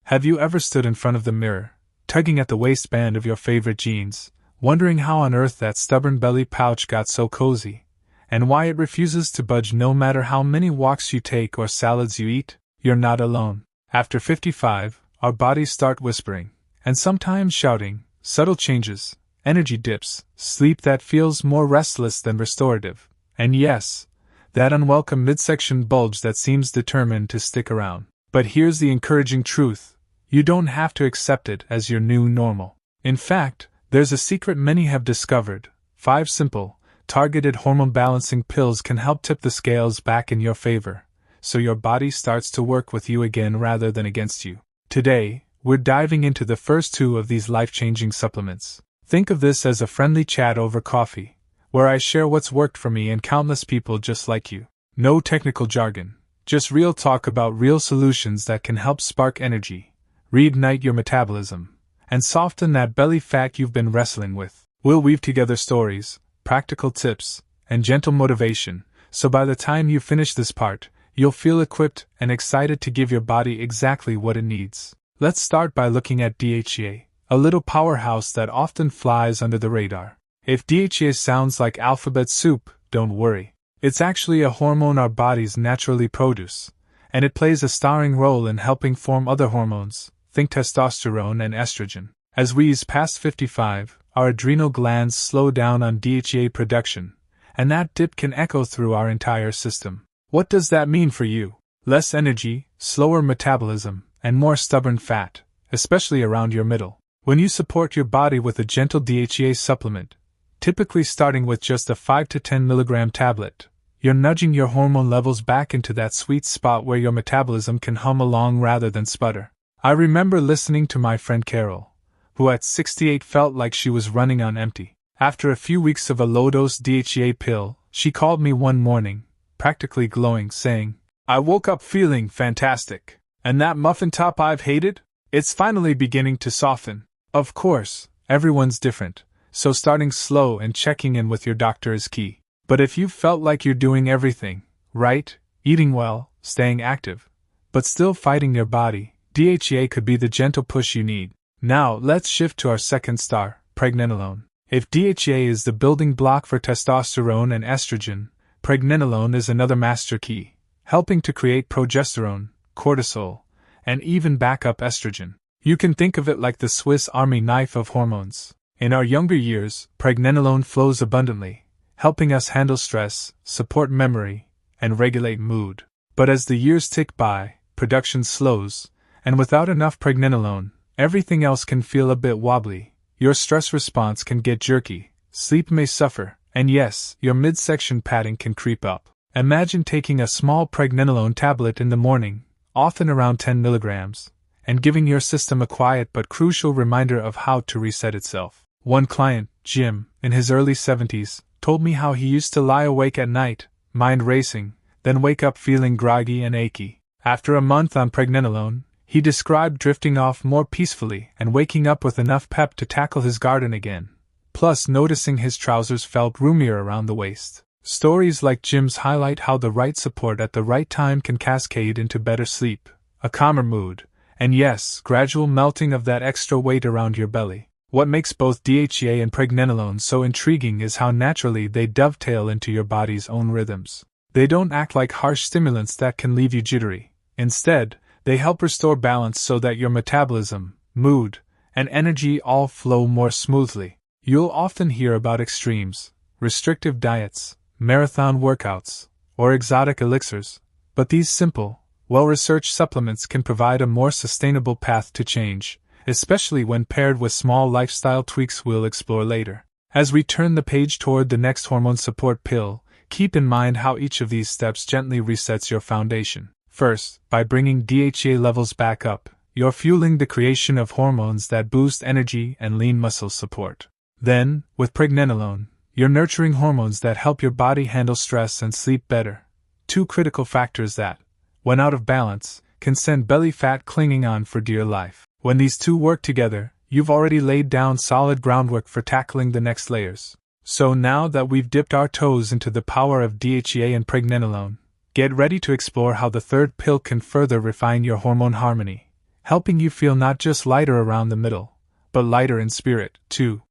Have you ever stood in front of the mirror, tugging at the waistband of your favorite jeans, wondering how on earth that stubborn belly pouch got so cozy, and why it refuses to budge no matter how many walks you take or salads you eat? You're not alone. After 55, our bodies start whispering, and sometimes shouting, subtle changes, energy dips, sleep that feels more restless than restorative, and yes, that unwelcome midsection bulge that seems determined to stick around. But here's the encouraging truth: you don't have to accept it as your new normal. In fact, there's a secret many have discovered. 5 simple, targeted hormone-balancing pills can help tip the scales back in your favor, so your body starts to work with you again rather than against you. Today, we're diving into the first 2 of these life-changing supplements. Think of this as a friendly chat over coffee, where I share what's worked for me and countless people just like you. No technical jargon, just real talk about real solutions that can help spark energy, reignite your metabolism, and soften that belly fat you've been wrestling with. We'll weave together stories, practical tips, and gentle motivation, so by the time you finish this part, you'll feel equipped and excited to give your body exactly what it needs. Let's start by looking at DHEA, a little powerhouse that often flies under the radar. If DHEA sounds like alphabet soup, don't worry. It's actually a hormone our bodies naturally produce, and it plays a starring role in helping form other hormones, think testosterone and estrogen. As we ease past 55, our adrenal glands slow down on DHEA production, and that dip can echo through our entire system. What does that mean for you? Less energy, slower metabolism, and more stubborn fat, especially around your middle. When you support your body with a gentle DHEA supplement, typically starting with just a 5 to 10 milligram tablet, you're nudging your hormone levels back into that sweet spot where your metabolism can hum along rather than sputter. I remember listening to my friend Carol, who at 68 felt like she was running on empty. After a few weeks of a low-dose DHEA pill, she called me one morning, practically glowing, saying, "I woke up feeling fantastic. And that muffin top I've hated? It's finally beginning to soften." Of course, everyone's different, so starting slow and checking in with your doctor is key. But if you've felt like you're doing everything right, eating well, staying active, but still fighting your body, DHEA could be the gentle push you need. Now, let's shift to our second star, pregnenolone. If DHEA is the building block for testosterone and estrogen, pregnenolone is another master key, helping to create progesterone, cortisol, and even backup estrogen. You can think of it like the Swiss Army knife of hormones. In our younger years, pregnenolone flows abundantly, helping us handle stress, support memory, and regulate mood. But as the years tick by, production slows, and without enough pregnenolone, everything else can feel a bit wobbly. Your stress response can get jerky, sleep may suffer, and yes, your midsection padding can creep up. Imagine taking a small pregnenolone tablet in the morning, often around 10 milligrams, and giving your system a quiet but crucial reminder of how to reset itself. One client, Jim, in his early 70s, told me how he used to lie awake at night, mind racing, then wake up feeling groggy and achy. After a month on pregnenolone, he described drifting off more peacefully and waking up with enough pep to tackle his garden again, plus noticing his trousers felt roomier around the waist. Stories like Jim's highlight how the right support at the right time can cascade into better sleep, a calmer mood, and yes, gradual melting of that extra weight around your belly. What makes both DHEA and pregnenolone so intriguing is how naturally they dovetail into your body's own rhythms. They don't act like harsh stimulants that can leave you jittery. Instead, they help restore balance so that your metabolism, mood, and energy all flow more smoothly. You'll often hear about extremes, restrictive diets, marathon workouts, or exotic elixirs, but these simple, well-researched supplements can provide a more sustainable path to change, especially when paired with small lifestyle tweaks we'll explore later. As we turn the page toward the next hormone support pill, keep in mind how each of these steps gently resets your foundation. First, by bringing DHEA levels back up, you're fueling the creation of hormones that boost energy and lean muscle support. Then, with pregnenolone, you're nurturing hormones that help your body handle stress and sleep better. Two critical factors that, when out of balance, can send belly fat clinging on for dear life. When these two work together, you've already laid down solid groundwork for tackling the next layers. So now that we've dipped our toes into the power of DHEA and pregnenolone, get ready to explore how the third pill can further refine your hormone harmony, helping you feel not just lighter around the middle, but lighter in spirit, too.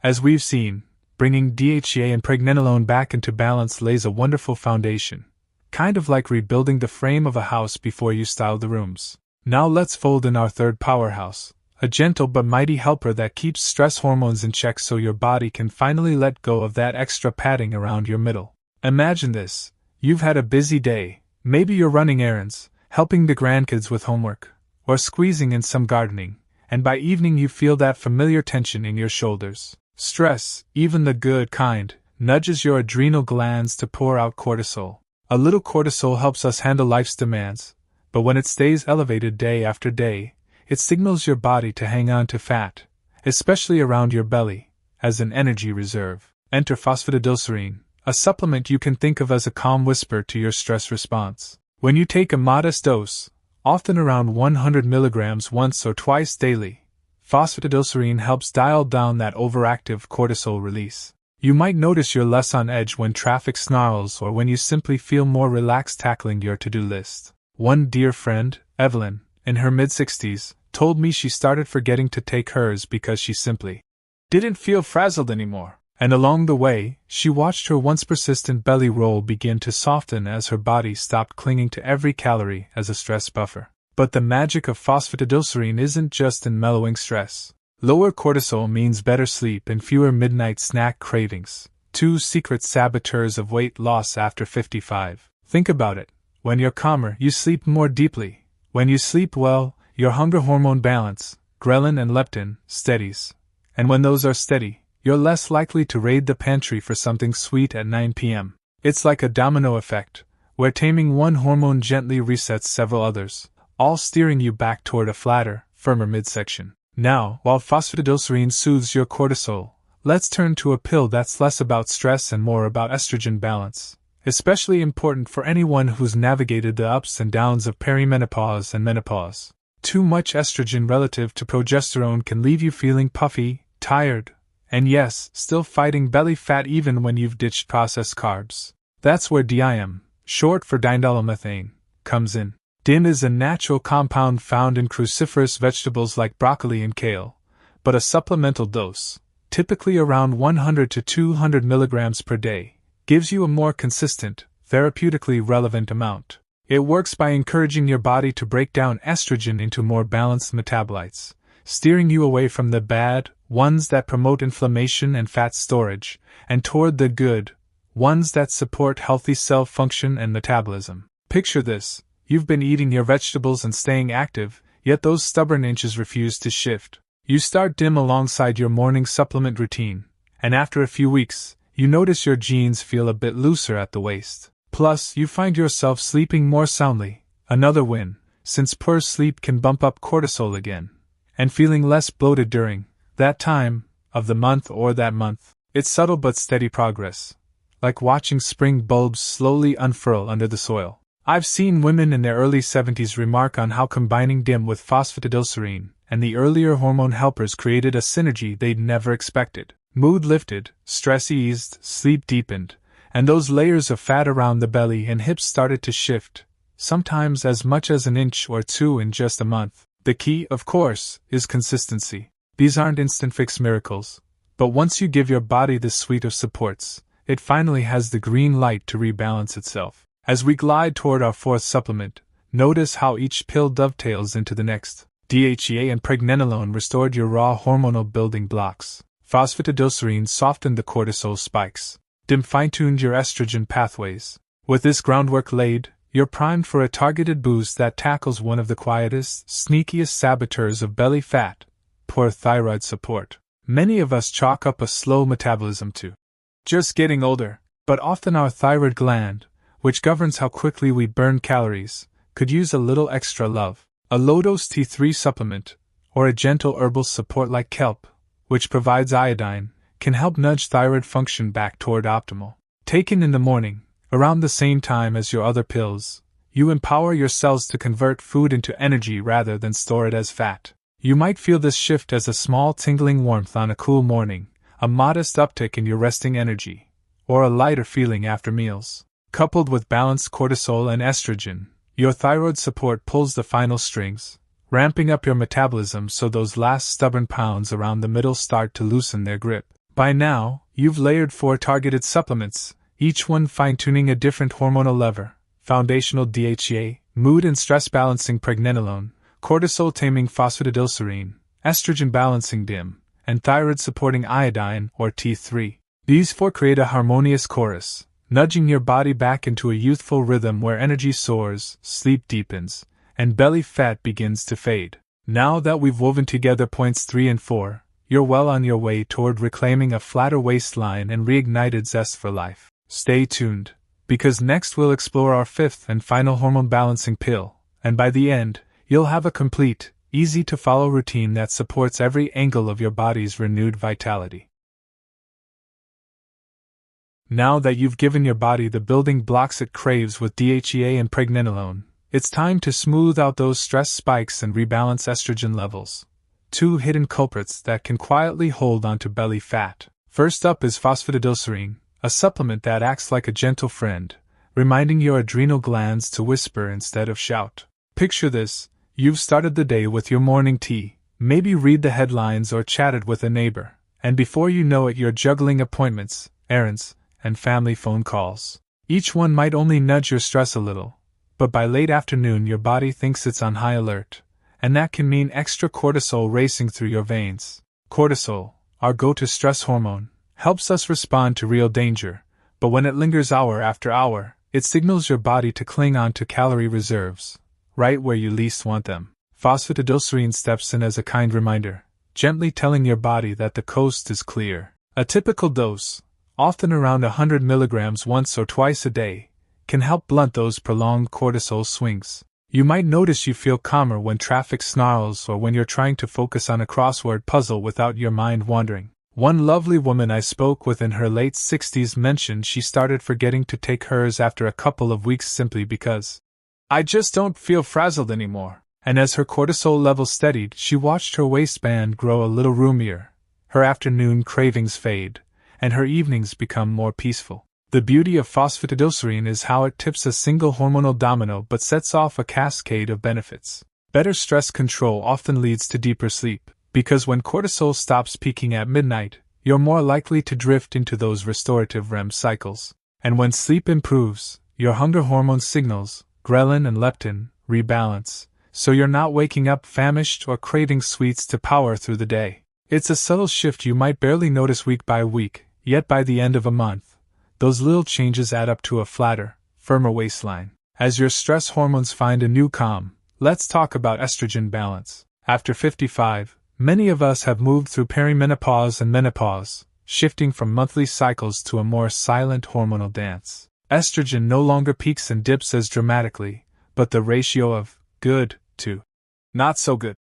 As we've seen, bringing DHEA and pregnenolone back into balance lays a wonderful foundation, kind of like rebuilding the frame of a house before you style the rooms. Now let's fold in our third powerhouse, a gentle but mighty helper that keeps stress hormones in check so your body can finally let go of that extra padding around your middle. Imagine this: you've had a busy day, maybe you're running errands, helping the grandkids with homework, or squeezing in some gardening, and by evening you feel that familiar tension in your shoulders. Stress, even the good kind, nudges your adrenal glands to pour out cortisol. A little cortisol helps us handle life's demands, but when it stays elevated day after day, it signals your body to hang on to fat, especially around your belly, as an energy reserve. Enter phosphatidylserine, a supplement you can think of as a calm whisper to your stress response. When you take a modest dose, often around 100 milligrams once or twice daily, phosphatidylserine helps dial down that overactive cortisol release. You might notice you're less on edge when traffic snarls or when you simply feel more relaxed tackling your to-do list. One dear friend, Evelyn, in her mid-60s, told me she started forgetting to take hers because she simply didn't feel frazzled anymore. And along the way, she watched her once persistent belly roll begin to soften as her body stopped clinging to every calorie as a stress buffer. But the magic of phosphatidylserine isn't just in mellowing stress. Lower cortisol means better sleep and fewer midnight snack cravings, two secret saboteurs of weight loss after 55. Think about it. When you're calmer, you sleep more deeply. When you sleep well, your hunger hormone balance, ghrelin and leptin, steadies. And when those are steady, you're less likely to raid the pantry for something sweet at 9 p.m. It's like a domino effect, where taming one hormone gently resets several others, all steering you back toward a flatter, firmer midsection. Now, while phosphatidylserine soothes your cortisol, let's turn to a pill that's less about stress and more about estrogen balance. Especially important for anyone who's navigated the ups and downs of perimenopause and menopause. Too much estrogen relative to progesterone can leave you feeling puffy, tired, and yes, still fighting belly fat even when you've ditched processed carbs. That's where DIM, short for diindolylmethane, comes in. DIM is a natural compound found in cruciferous vegetables like broccoli and kale, but a supplemental dose, typically around 100 to 200 milligrams per day, gives you a more consistent, therapeutically relevant amount. It works by encouraging your body to break down estrogen into more balanced metabolites, steering you away from the bad ones that promote inflammation and fat storage, and toward the good ones that support healthy cell function and metabolism. Picture this: you've been eating your vegetables and staying active, yet those stubborn inches refuse to shift. You start DIM alongside your morning supplement routine, and after a few weeks, you notice your jeans feel a bit looser at the waist. Plus, you find yourself sleeping more soundly, another win, since poor sleep can bump up cortisol again, and feeling less bloated during that time of the month or that month. It's subtle but steady progress, like watching spring bulbs slowly unfurl under the soil. I've seen women in their early 70s remark on how combining DIM with phosphatidylserine and the earlier hormone helpers created a synergy they'd never expected. Mood lifted, stress eased, sleep deepened, and those layers of fat around the belly and hips started to shift, sometimes as much as an inch or two in just a month. The key, of course, is consistency. These aren't instant fix miracles, but once you give your body this suite of supports, it finally has the green light to rebalance itself. As we glide toward our fourth supplement, notice how each pill dovetails into the next. DHEA and pregnenolone restored your raw hormonal building blocks. Phosphatidylserine softened the cortisol spikes. DIM fine-tuned your estrogen pathways. With this groundwork laid, you're primed for a targeted boost that tackles one of the quietest, sneakiest saboteurs of belly fat, poor thyroid support. Many of us chalk up a slow metabolism to just getting older, but often our thyroid gland, which governs how quickly we burn calories, could use a little extra love. A low-dose T3 supplement, or a gentle herbal support like kelp, which provides iodine, can help nudge thyroid function back toward optimal. Taken in the morning, around the same time as your other pills, you empower your cells to convert food into energy rather than store it as fat. You might feel this shift as a small tingling warmth on a cool morning, a modest uptick in your resting energy, or a lighter feeling after meals. Coupled with balanced cortisol and estrogen, Your thyroid support pulls the final strings, ramping up your metabolism so those last stubborn pounds around the middle start to loosen their grip. By now, you've layered 4 targeted supplements, each one fine-tuning a different hormonal lever: foundational DHEA, mood and stress balancing Pregnenolone, cortisol taming Phosphatidylserine, estrogen balancing DHEA, and thyroid supporting iodine or T3. These 4 create a harmonious chorus, nudging your body back into a youthful rhythm where energy soars, sleep deepens, and belly fat begins to fade. Now that we've woven together points 3 and 4, you're well on your way toward reclaiming a flatter waistline and reignited zest for life. Stay tuned, because next we'll explore our 5th and final hormone balancing pill, and by the end, you'll have a complete, easy-to-follow routine that supports every angle of your body's renewed vitality. Now that you've given your body the building blocks it craves with DHEA and Pregnenolone, it's time to smooth out those stress spikes and rebalance estrogen levels. 2 hidden culprits that can quietly hold onto belly fat. First up is Phosphatidylserine, a supplement that acts like a gentle friend, reminding your adrenal glands to whisper instead of shout. Picture this: you've started the day with your morning tea, maybe read the headlines or chatted with a neighbor, and before you know it you're juggling appointments, errands, and family phone calls. Each one might only nudge your stress a little, but by late afternoon your body thinks it's on high alert, and that can mean extra cortisol racing through your veins. Cortisol, our go-to stress hormone, helps us respond to real danger, but when it lingers hour after hour, it signals your body to cling on to calorie reserves, right where you least want them. Phosphatidylserine steps in as a kind reminder, gently telling your body that the coast is clear. A typical dose, often around 100 milligrams once or twice a day, can help blunt those prolonged cortisol swings. You might notice you feel calmer when traffic snarls or when you're trying to focus on a crossword puzzle without your mind wandering. One lovely woman I spoke with in her late 60s mentioned she started forgetting to take hers after a couple of weeks simply because, "I just don't feel frazzled anymore." And as her cortisol level steadied, she watched her waistband grow a little roomier, her afternoon cravings fade, and her evenings become more peaceful. The beauty of phosphatidylserine is how it tips a single hormonal domino but sets off a cascade of benefits. Better stress control often leads to deeper sleep, because when cortisol stops peaking at midnight, you're more likely to drift into those restorative REM cycles. And when sleep improves, your hunger hormone signals, ghrelin and leptin, rebalance, so you're not waking up famished or craving sweets to power through the day. It's a subtle shift you might barely notice week by week, yet by the end of a month, those little changes add up to a flatter, firmer waistline. As your stress hormones find a new calm, let's talk about estrogen balance. After 55, many of us have moved through perimenopause and menopause, shifting from monthly cycles to a more silent hormonal dance. Estrogen no longer peaks and dips as dramatically, but the ratio of good to not so good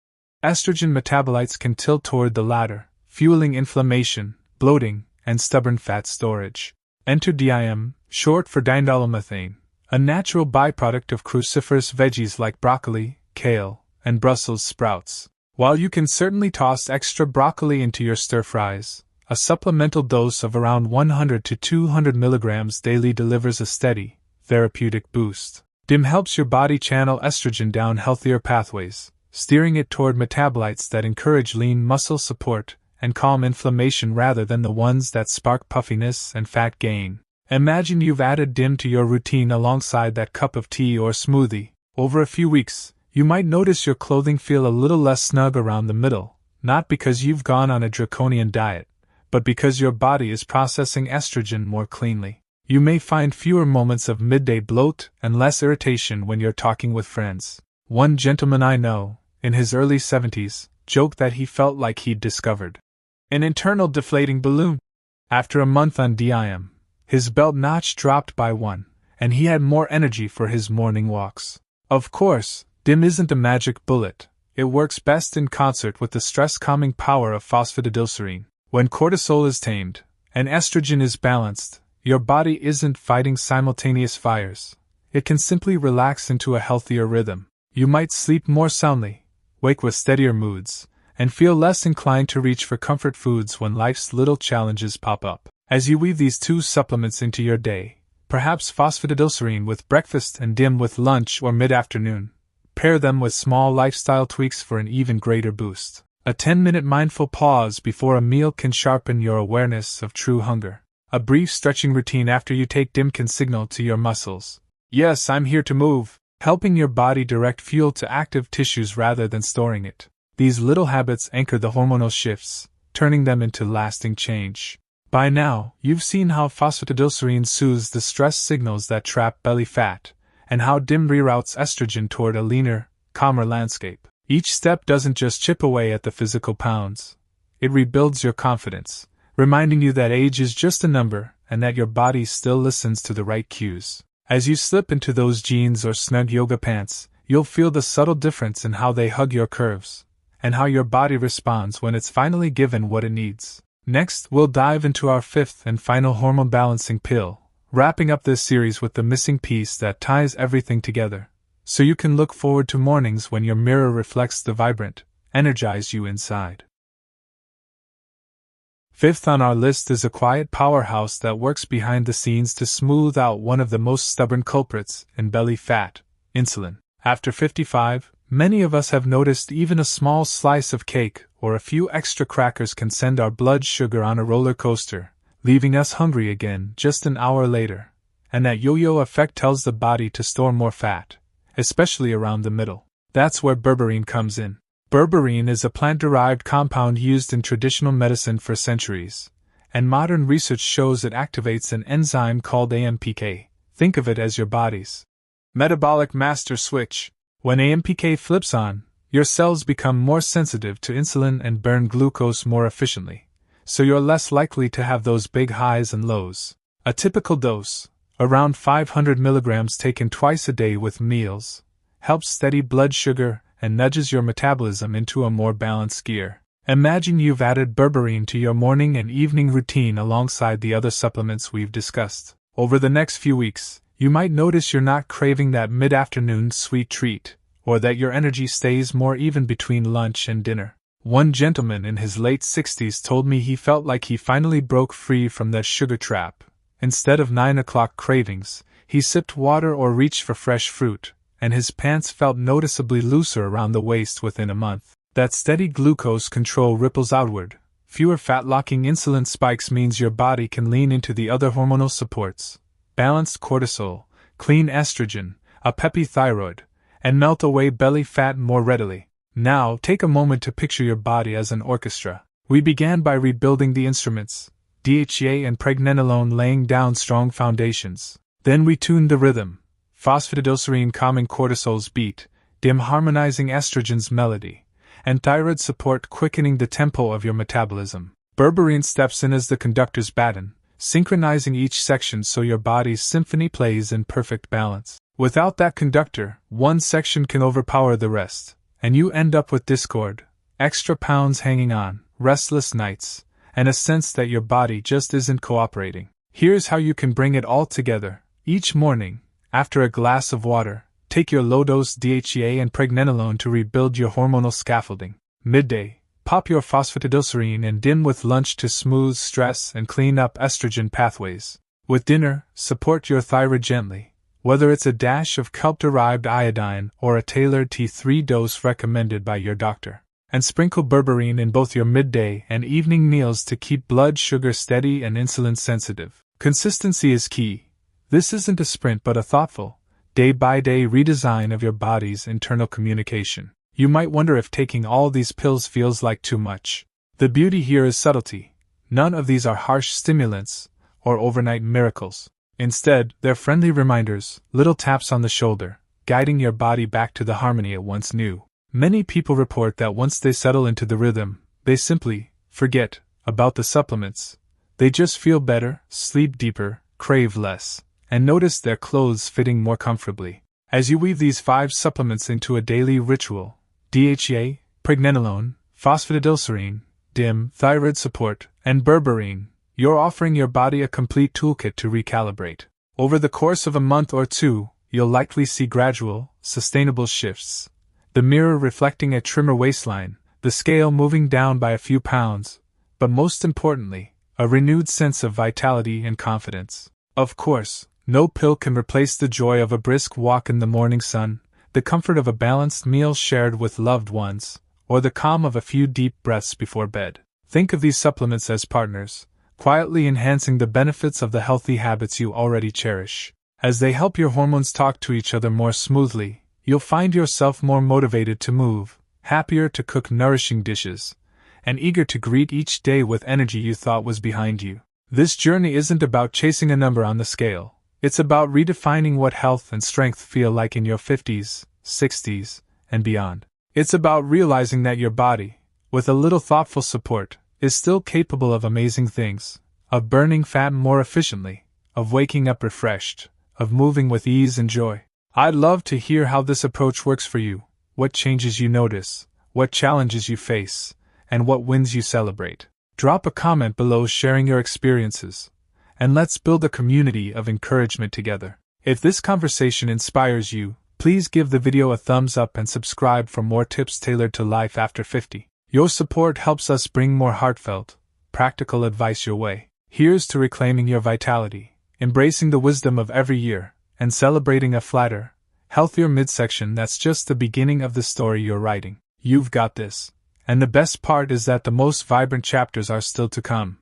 estrogen metabolites can tilt toward the latter, fueling inflammation, bloating, and stubborn fat storage. Enter DIM, short for diindolylmethane, a natural byproduct of cruciferous veggies like broccoli, kale, and Brussels sprouts. While you can certainly toss extra broccoli into your stir-fries, a supplemental dose of around 100 to 200 milligrams daily delivers a steady, therapeutic boost. DIM helps your body channel estrogen down healthier pathways, steering it toward metabolites that encourage lean muscle support and calm inflammation rather than the ones that spark puffiness and fat gain. Imagine you've added DIM to your routine alongside that cup of tea or smoothie. Over a few weeks, you might notice your clothing feel a little less snug around the middle, not because you've gone on a draconian diet, but because your body is processing estrogen more cleanly. You may find fewer moments of midday bloat and less irritation when you're talking with friends. One gentleman I know, in his early 70s, joked that he felt like he'd discovered an internal deflating balloon. After a month on DIM, his belt notch dropped by 1, and he had more energy for his morning walks. Of course, DIM isn't a magic bullet. It works best in concert with the stress-calming power of phosphatidylserine. When cortisol is tamed, and estrogen is balanced, your body isn't fighting simultaneous fires. It can simply relax into a healthier rhythm. You might sleep more soundly, wake with steadier moods, and feel less inclined to reach for comfort foods when life's little challenges pop up. As you weave these 2 supplements into your day, Perhaps phosphatidylserine with breakfast and DHEA with lunch or mid-afternoon. Pair them with small lifestyle tweaks for an even greater boost. A 10-minute mindful pause before a meal can sharpen your awareness of true hunger. A brief stretching routine after you take DHEA can signal to your muscles, "Yes, I'm here to move," helping your body direct fuel to active tissues rather than storing it. These little habits anchor the hormonal shifts, turning them into lasting change. By now, you've seen how phosphatidylserine soothes the stress signals that trap belly fat, and how DHEA reroutes estrogen toward a leaner, calmer landscape. Each step doesn't just chip away at the physical pounds. It rebuilds your confidence, reminding you that age is just a number and that your body still listens to the right cues. As you slip into those jeans or snug yoga pants, you'll feel the subtle difference in how they hug your curves, and how your body responds when it's finally given what it needs. Next, we'll dive into our fifth and final hormone-balancing pill, wrapping up this series with the missing piece that ties everything together, so you can look forward to mornings when your mirror reflects the vibrant, energize you inside. Fifth on our list is a quiet powerhouse that works behind the scenes to smooth out one of the most stubborn culprits in belly fat, insulin. After 55, many of us have noticed even a small slice of cake or a few extra crackers can send our blood sugar on a roller coaster, leaving us hungry again just an hour later. And that yo-yo effect tells the body to store more fat, especially around the middle. That's where berberine comes in. Berberine is a plant-derived compound used in traditional medicine for centuries, and modern research shows it activates an enzyme called AMPK. Think of it as your body's metabolic master switch. When AMPK flips on, your cells become more sensitive to insulin and burn glucose more efficiently, so you're less likely to have those big highs and lows. A typical dose, around 500 milligrams taken twice a day with meals, helps steady blood sugar and nudges your metabolism into a more balanced gear. Imagine you've added berberine to your morning and evening routine alongside the other supplements we've discussed. Over the next few weeks, you might notice you're not craving that mid-afternoon sweet treat, or that your energy stays more even between lunch and dinner. One gentleman in his late 60s told me he felt like he finally broke free from that sugar trap. Instead of 9 o'clock cravings, he sipped water or reached for fresh fruit, and his pants felt noticeably looser around the waist within a month. That steady glucose control ripples outward. Fewer fat-locking insulin spikes means your body can lean into the other hormonal supports, balanced cortisol, clean estrogen, a peppy thyroid, and melt away belly fat more readily. Now, take a moment to picture your body as an orchestra. We began by rebuilding the instruments, DHEA and Pregnenolone laying down strong foundations. Then we tuned the rhythm, phosphatidylserine calming cortisol's beat, DHEA harmonizing estrogen's melody, and thyroid support quickening the tempo of your metabolism. Berberine steps in as the conductor's baton, synchronizing each section so your body's symphony plays in perfect balance. Without that conductor, one section can overpower the rest, and you end up with discord, extra pounds hanging on, restless nights, and a sense that your body just isn't cooperating. Here's how you can bring it all together. Each morning, after a glass of water, take your low-dose DHEA and Pregnenolone to rebuild your hormonal scaffolding. Midday, pop your phosphatidylserine and DHEA with lunch to smooth stress and clean up estrogen pathways. With dinner, support your thyroid gently, whether it's a dash of kelp-derived iodine or a tailored T3 dose recommended by your doctor. And sprinkle berberine in both your midday and evening meals to keep blood sugar steady and insulin sensitive. Consistency is key. This isn't a sprint but a thoughtful, day-by-day redesign of your body's internal communication. You might wonder if taking all these pills feels like too much. The beauty here is subtlety. None of these are harsh stimulants or overnight miracles. Instead, they're friendly reminders, little taps on the shoulder, guiding your body back to the harmony it once knew. Many people report that once they settle into the rhythm, they simply forget about the supplements. They just feel better, sleep deeper, crave less, and notice their clothes fitting more comfortably. As you weave these 5 supplements into a daily ritual, DHEA, Pregnenolone, phosphatidylserine, DHEA, Thyroid Support, and Berberine, you're offering your body a complete toolkit to recalibrate. Over the course of a month or two, you'll likely see gradual, sustainable shifts. The mirror reflecting a trimmer waistline, the scale moving down by a few pounds, but most importantly, a renewed sense of vitality and confidence. Of course, No pill can replace the joy of a brisk walk in the morning sun, the comfort of a balanced meal shared with loved ones, or the calm of a few deep breaths before bed. Think of these supplements as partners, quietly enhancing the benefits of the healthy habits you already cherish. As they help your hormones talk to each other more smoothly, you'll find yourself more motivated to move, happier to cook nourishing dishes, and eager to greet each day with energy you thought was behind you. This journey isn't about chasing a number on the scale. It's about redefining what health and strength feel like in your 50s, 60s, and beyond. It's about realizing that your body, with a little thoughtful support, is still capable of amazing things, of burning fat more efficiently, of waking up refreshed, of moving with ease and joy. I'd love to hear how this approach works for you, what changes you notice, what challenges you face, and what wins you celebrate. Drop a comment below sharing your experiences, and let's build a community of encouragement together. If this conversation inspires you, please give the video a thumbs up and subscribe for more tips tailored to life after 50. Your support helps us bring more heartfelt, practical advice your way. Here's to reclaiming your vitality, embracing the wisdom of every year, and celebrating a flatter, healthier midsection that's just the beginning of the story you're writing. You've got this. And the best part is that the most vibrant chapters are still to come.